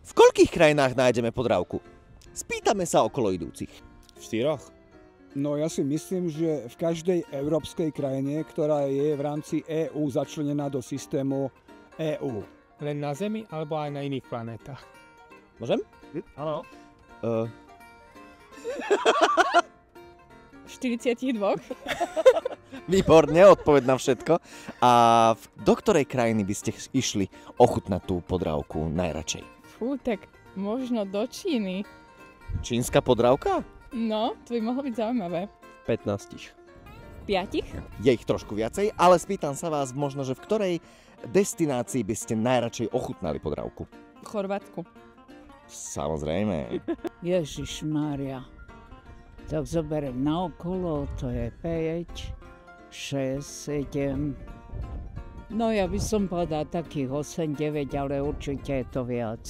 V koľkých krajinách nájdeme Podravku? Spýtame sa okolo idúcich. V 4? No ja si myslím, že v každej európskej krajine, ktorá je v rámci EÚ začlenená do systému EÚ. Len na Zemi alebo aj na iných planétach? Môžem? Áno. 42. Výborne, odpoveď na všetko. A do ktorej krajiny by ste išli ochutnať tú Podravku najradšej? Fú, tak možno do Číny. Čínska Podravka? No, to by mohlo byť zaujímavé. 15. 5? Je ich trošku viacej, ale spýtam sa vás možno, že v ktorej destinácii by ste najradšej ochutnali Podravku? V Chorvátsku. Samozrejme. Ježišmária. Tak zoberiem naokolo, to je 5, 6, 7. No ja by som povedala takých 8, 9, ale určite je to viac.